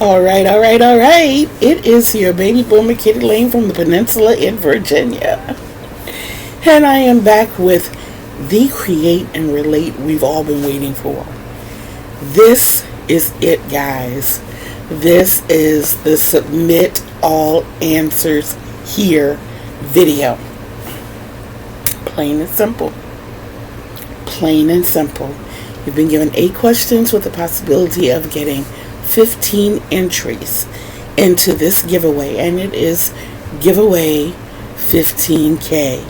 All right. It is your baby boomer Kitty Lane from the Peninsula in Virginia. And I am back with the create and relate we've all been waiting for. This is it, guys. This is the Submit All Answers Here video. Plain and simple. Plain and simple. You've been given 8 questions with the possibility of getting 15 entries into this giveaway, and it is giveaway 15K,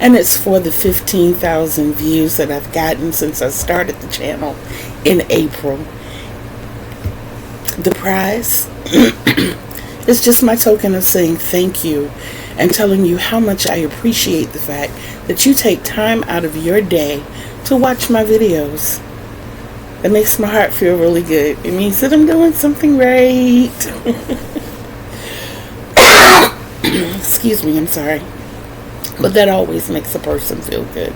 and it's for the 15,000 views that I've gotten since I started the channel in April. The prize is just my token of saying thank you and telling you how much I appreciate the fact that you take time out of your day to watch my videos. It makes my heart feel really good. It means that I'm doing something right. Excuse me, I'm sorry. But that always makes a person feel good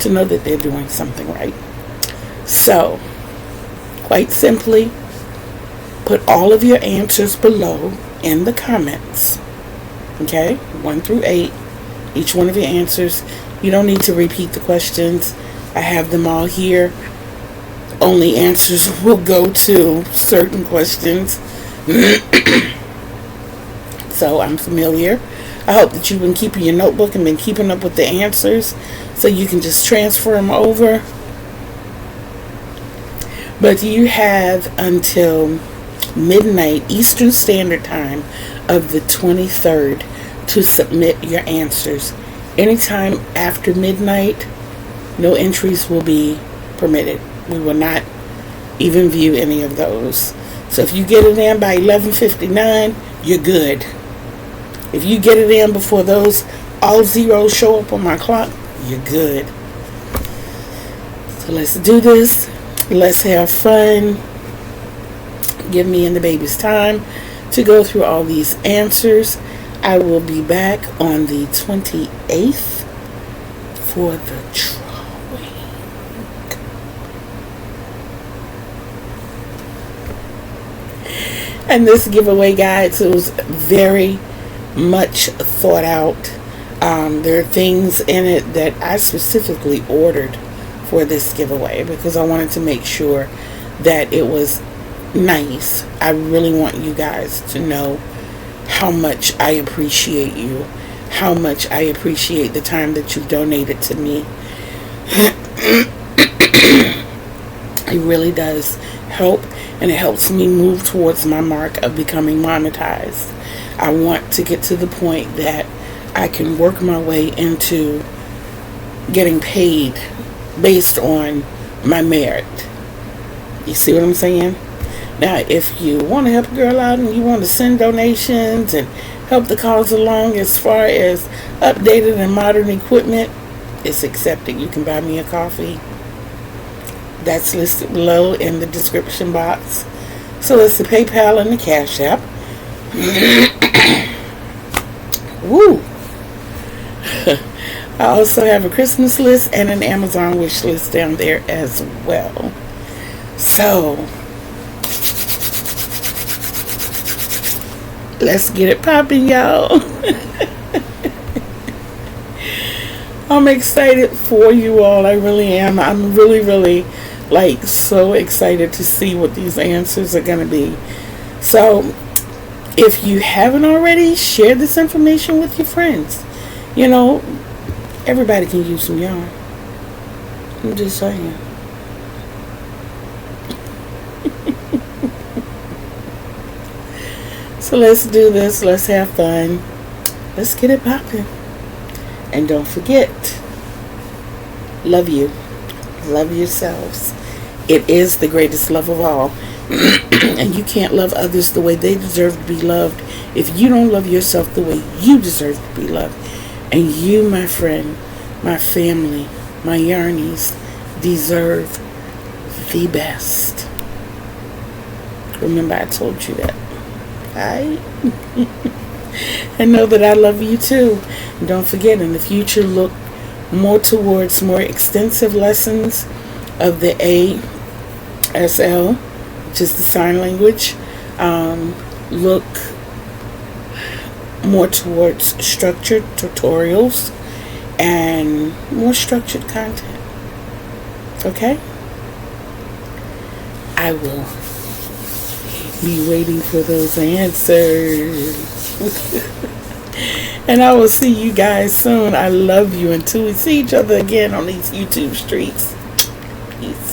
to know that they're doing something right. So, quite simply, put all of your answers below in the comments. Okay? 1 through 8. Each one of your answers. You don't need to repeat the questions. I have them all here. Only answers will go to certain questions. So I'm familiar. I hope that you've been keeping your notebook and been keeping up with the answers so you can just transfer them over. But you have until midnight Eastern Standard Time of the 23rd to submit your answers. Anytime after midnight, no entries will be permitted. We will not even view any of those. So if you get it in by 11:59, you're good. If you get it in before those all zeros show up on my clock, you're good. So let's do this. Let's have fun. Give me and the babies time to go through all these answers. I will be back on the 28th for the drawing. And this giveaway, guys, it was very much thought out. There are things in it that I specifically ordered for this giveaway because I wanted to make sure that it was nice. I really want you guys to know how much I appreciate you, how much I appreciate the time that you've donated to me. It really does help, and it helps me move towards my mark of becoming monetized. I want to get to the point that I can work my way into getting paid based on my merit. You see what I'm saying? Now, if you want to help a girl out and you want to send donations and help the cause along as far as updated and modern equipment, it's accepted. You can buy me a coffee. That's listed below in the description box. So it's the PayPal and the Cash App. Woo! I also have a Christmas list and an Amazon wish list down there as well. So let's get it popping, y'all. I'm excited for you all. I really am. I'm really so excited to see what these answers are going to be. So if you haven't already, share this information with your friends. You know, everybody can use some yarn. I'm just saying. So let's do this. Let's have fun. Let's get it popping. And don't forget, love you. Love yourselves. It is the greatest love of all. And you can't love others the way they deserve to be loved if you don't love yourself the way you deserve to be loved. And you, my friend, my family, my yarnies, deserve the best. Remember, I told you that. Alright? And know that I love you too. And don't forget, in the future, look more towards more extensive lessons of the ASL, which is the sign language. Look more towards structured tutorials and more structured content. Okay? I will be waiting for those answers. And I will see you guys soon. I love you until we see each other again on these YouTube streets. Peace.